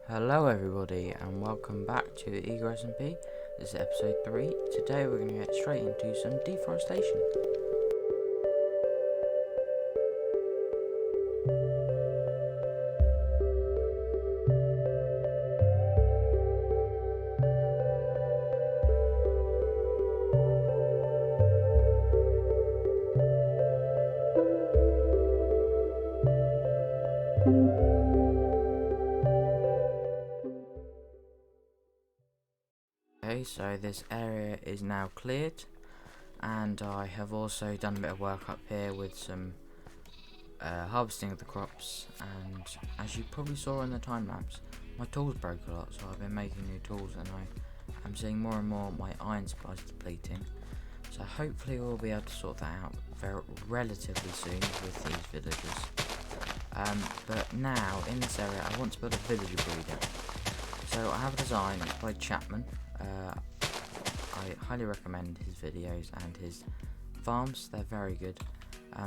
Hello everybody and welcome back to the IGRA SMP. This is episode 3. Today we're going to get straight into some deforestation. Okay, so this area is now cleared, and I have also done a bit of work up here with some harvesting of the crops. And as you probably saw in the time lapse, my tools broke a lot, so I've been making new tools, and I am seeing more and more my iron supplies depleting. So hopefully we'll be able to sort that out relatively soon with these villagers. But now in this area I want to build a villager breeder. So I have a design by Chapman. I highly recommend his videos and his farms, they're very good.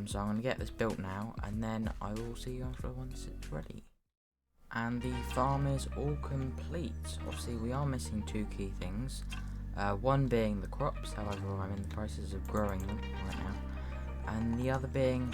So I'm going to get this built now, and then I will see you after once it's ready. And the farm is all complete. Obviously we are missing two key things. One being the crops, however I'm in the process of growing them right now. And the other being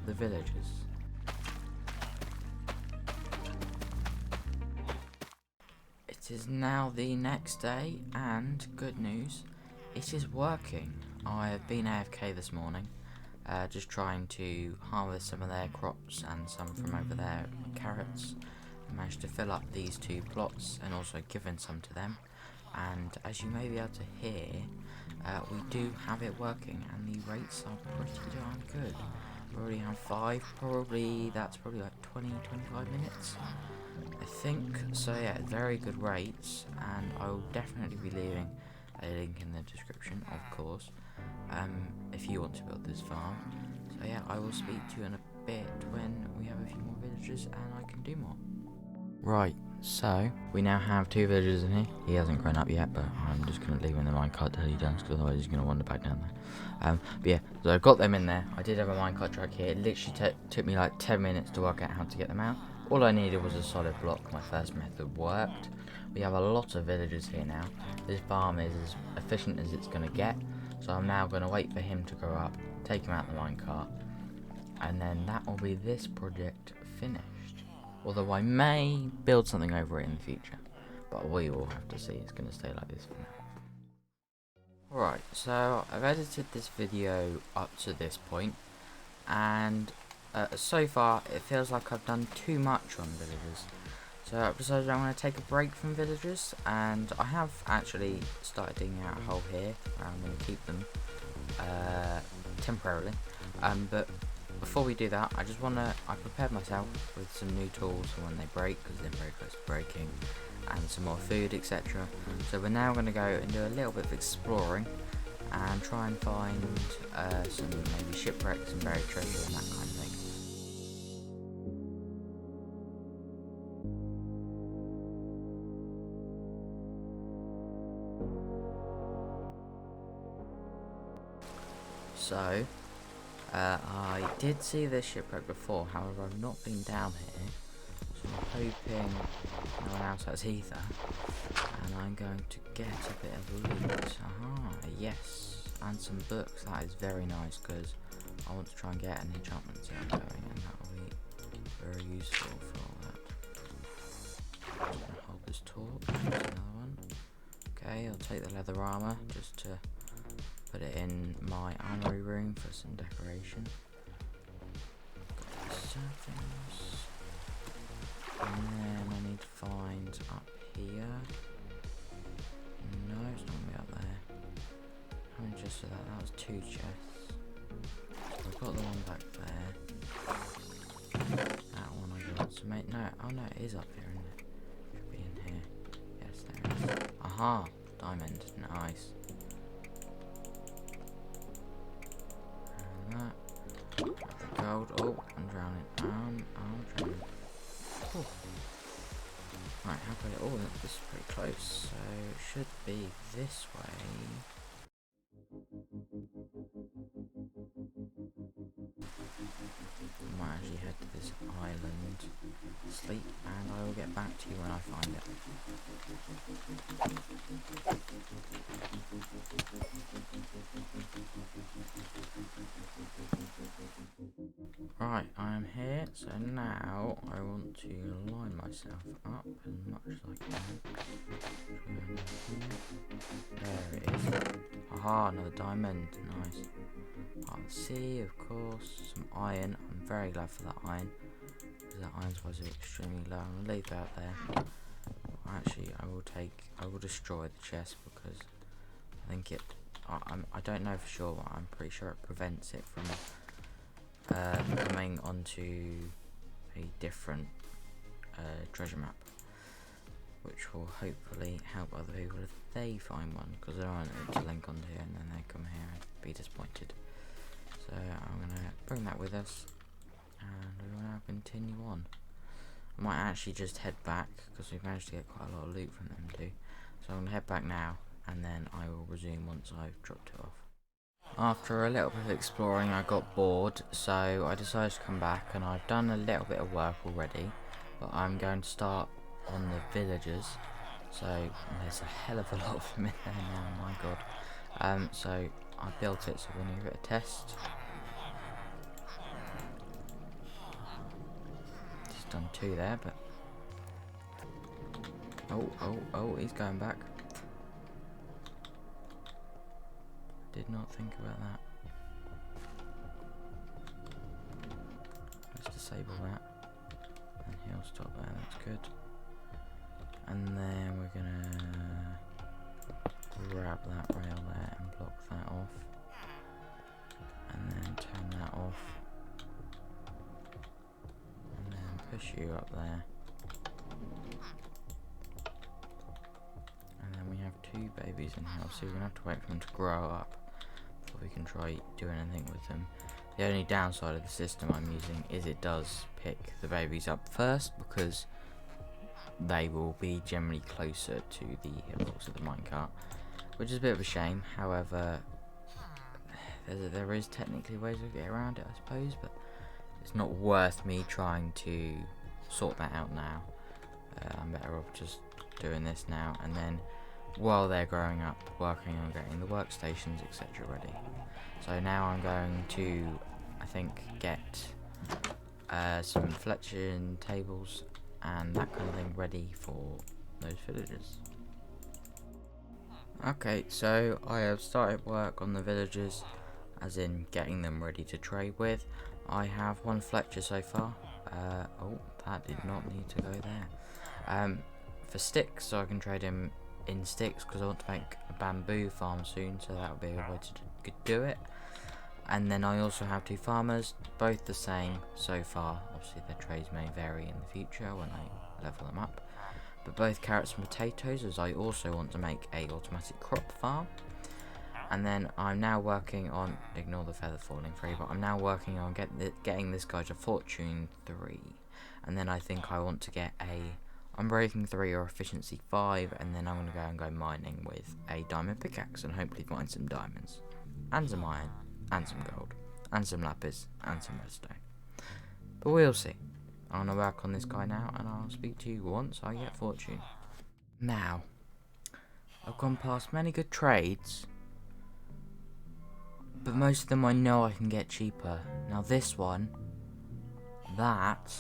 the villagers. It is now the next day, and good news, it is working. I have been AFK this morning, just trying to harvest some of their crops and some from over there, carrots. I managed to fill up these two plots and also given some to them. And as you may be able to hear, we do have it working, and the rates are pretty darn good. We already have 5, that's probably like 20-25 minutes. I think so. Yeah, very good rates, and I will definitely be leaving a link in the description, of course, if you want to build this farm. So yeah, I will speak to you in a bit when we have a few more villagers and I can do more. Right, so we now have 2 villagers in here. He hasn't grown up yet, but I'm just going to leave him in the minecart till he does, because otherwise he's going to wander back down there. But yeah, so I got them in there. I did have a minecart track here. It literally took me like 10 minutes to work out how to get them out. All I needed was a solid block. My first method worked. We have a lot of villagers here now. This farm is as efficient as it's going to get. So I'm now going to wait for him to grow up, take him out the minecart, and then that will be this project finished. Although I may build something over it in the future, but we will have to see. It's going to stay like this for now. Alright, so I've edited this video up to this point, and so far it feels like I've done too much on villagers. So I've decided I'm going to take a break from villagers, and I have actually started digging out a hole here where I'm going to keep them temporarily. But before we do that, I prepared myself with some new tools for when they break, because they're very close to breaking, and some more food, etc. So we're now going to go and do a little bit of exploring and try and find some maybe shipwrecks and buried treasure and that kind of thing. So I did see this shipwreck before, however I've not been down here, so I'm hoping no one else has either, and I'm going to get a bit of loot. Aha, yes, and some books. That is very nice, because I want to try and get an enchantment zone going, and that will be very useful for all that. I'm just going to hold this torch. There's another one. Okay, I'll take the leather armour just to put it in my armory room for some decoration. Got these serpents. And then I need to find up here. No, it's not going to be up there. How many chests are that? That was 2 chests. So I've got the one back there. That one I got. So no, oh no, it is up here, isn't it? Should be in here. Yes, there it is. Aha! Diamond. Nice. That. The gold. Oh, I'm drowning. I'm drowning. Oh. Right, how could it? Oh, this is pretty close. So it should be this way. I might actually head to this island, sleep, and I will get back to you when I find it. Right, I am here, so now I want to line myself up as much as I can. There it is. Aha, another diamond, nice. Part of the sea, of course, some iron. I'm very glad for that iron, because that iron supply is extremely low. I'm going to leave that there. Actually, I will destroy the chest, because I think I don't know for sure, but I'm pretty sure it prevents it from coming onto a different treasure map, which will hopefully help other people if they find one, because they aren't able to link onto here and then they come here and be disappointed. So I'm going to bring that with us and we will now continue on. I might actually just head back because we've managed to get quite a lot of loot from them too. So I'm going to head back now and then I will resume once I've dropped it off. After a little bit of exploring, I got bored, so I decided to come back, and I've done a little bit of work already, but I'm going to start on the villagers. So there's a hell of a lot of them in there now, my god. So I built it, so we're going to give it a test. Just done 2 there, but oh, he's going back. Did not think about that. Let's disable that, and he'll stop there. That's good. And then we're gonna grab that rail there and block that off, and then turn that off, and then push you up there. And then we have 2 babies in here, so we're gonna have to wait for them to grow up before we can try doing anything with them. The only downside of the system I'm using is it does pick the babies up first, because they will be generally closer to the hills of the minecart, which is a bit of a shame. However, there is technically ways of getting around it, I suppose, but it's not worth me trying to sort that out now. I'm better off just doing this now, and then while they're growing up, working on getting the workstations, etc. ready. So now I'm going to, I think, get some fletching tables and that kind of thing ready for those villagers. Okay, so I have started work on the villagers, as in getting them ready to trade with. I have 1 Fletcher so far. Oh, that did not need to go there. For sticks, so I can trade him in sticks, because I want to make a bamboo farm soon, so that would be a way to do it. And then I also have 2 farmers, both the same so far. Obviously their trades may vary in the future when I level them up, but both carrots and potatoes, as I also want to make a automatic crop farm. And then I'm now working on, ignore the feather falling free, but I'm now working on getting this guy to fortune 3, and then I think I want to get a unbreaking 3 or efficiency 5, and then I'm going to go mining with a diamond pickaxe and hopefully find some diamonds and some iron and some gold and some lapis and some redstone, but we'll see. I'm going to work on this guy now, and I'll speak to you once I get fortune. Now, I've gone past many good trades, but most of them I know I can get cheaper. Now this one, that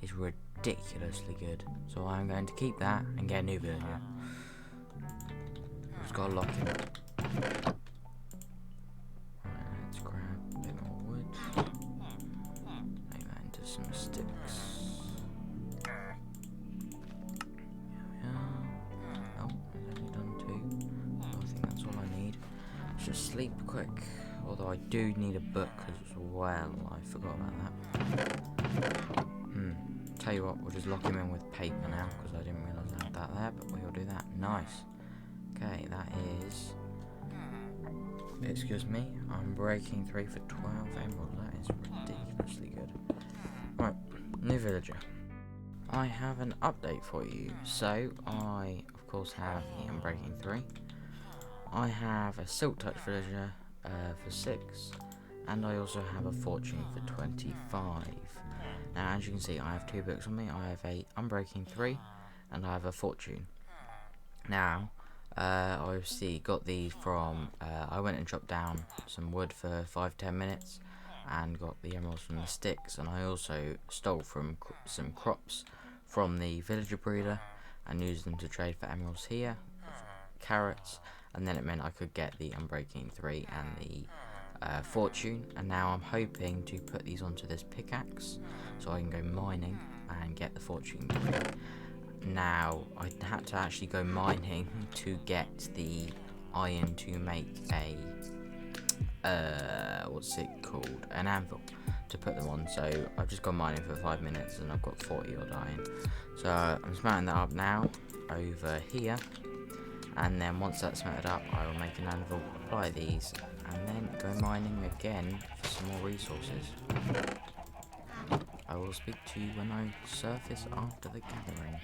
is ridiculously good, so I'm going to keep that and get a new villager. Just got to lock him. Let's grab a bit more wood, make that into some sticks. There we are. Oh, I've only done 2, so I think that's all I need. Let's just sleep quick, although I do need a book as well. I forgot about that. Tell you what, we'll just lock him in with paper now, because I didn't realise I had that there, but we'll do that. Nice. Okay, that is, excuse me, I'm breaking 3 for 12 emerald. That is ridiculously good. Right, new villager. I have an update for you. So I of course have the unbreaking 3. I have a silk touch villager for 6, and I also have a fortune for 25. Now, as you can see, I have 2 books on me. I have a Unbreaking 3 and I have a Fortune. Now, I obviously got these from, I went and chopped down some wood for 5-10 minutes and got the emeralds from the sticks, and I also stole from some crops from the villager breeder and used them to trade for emeralds here, carrots, and then it meant I could get the Unbreaking 3 and the Fortune. And now I'm hoping to put these onto this pickaxe so I can go mining and get the Fortune 3. Now, I had to actually go mining to get the iron to make a, what's it called, an anvil to put them on. So I've just gone mining for 5 minutes and I've got 40 odd iron. So I'm smelting that up now over here, and then once that's smelted up I will make an anvil, apply these, and then go mining again for some more resources. I will speak to you when I surface after the gathering.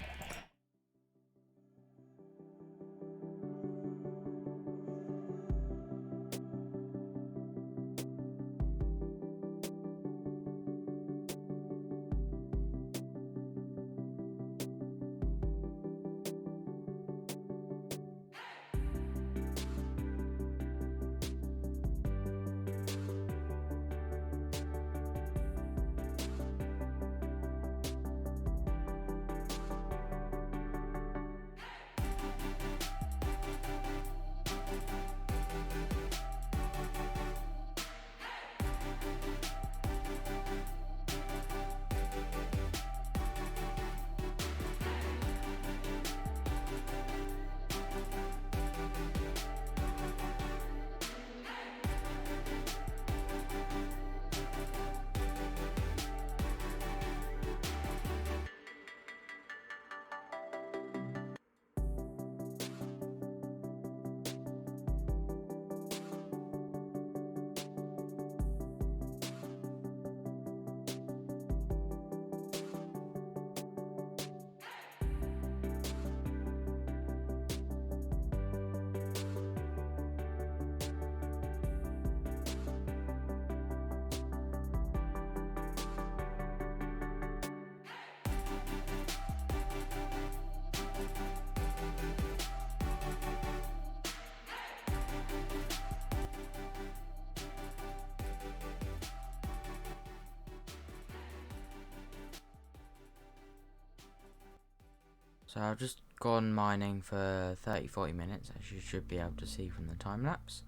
So I've just gone mining for 30-40 minutes, as you should be able to see from the time lapse,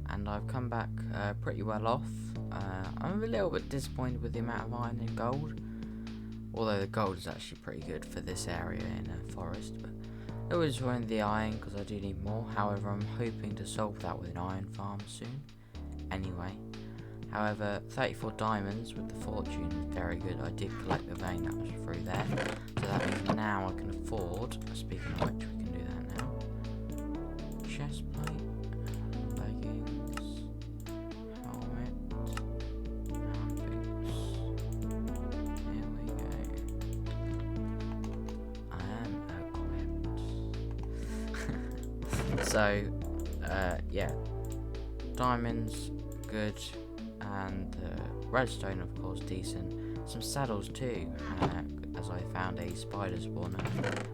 and I've come back pretty well off. I'm a little bit disappointed with the amount of iron and gold, although the gold is actually pretty good for this area in a forest, but I was enjoying the iron because I do need more. However, I'm hoping to solve that with an iron farm soon anyway. However, 34 diamonds with the Fortune is very good. I did collect the vein that was through there, so that means now I can afford, speaking of which, we can do that now. Chestplate, leggings, helmet, and boots. Here we go. I am equipped. So, yeah, diamonds, good. And redstone, of course, decent. Some saddles too, as I found a spider spawner,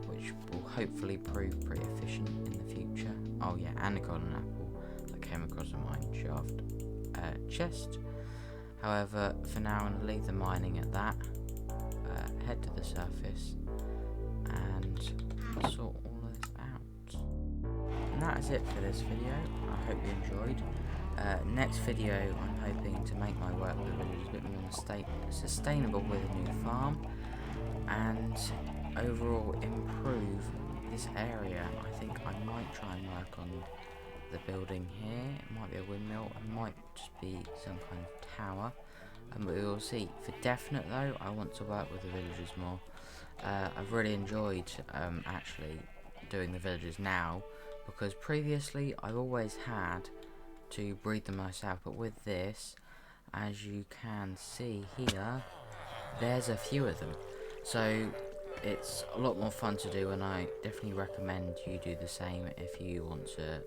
which will hopefully prove pretty efficient in the future. Oh yeah, and a golden apple that came across a mine shaft chest. However, for now I'm going to leave the mining at that, head to the surface, and sort all of this out. And that is it for this video. I hope you enjoyed. Next video, I'm hoping to make my work with villagers a bit more sustainable with a new farm, and overall improve this area. I think I might try and work on the building here. It might be a windmill, it might just be some kind of tower, but we will see. For definite though, I want to work with the villagers more. I've really enjoyed actually doing the villagers now, because previously I've always had to breed them myself, but with this, as you can see here, there's a few of them, so it's a lot more fun to do, and I definitely recommend you do the same if you want to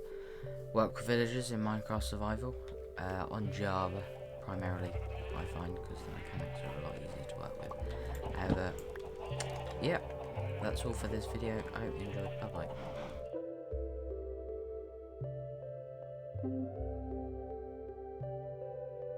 work with villagers in Minecraft Survival, on Java primarily, I find, because the mechanics are a lot easier to work with. whatever. Yep, that's all for this video. I hope you enjoyed. Bye bye.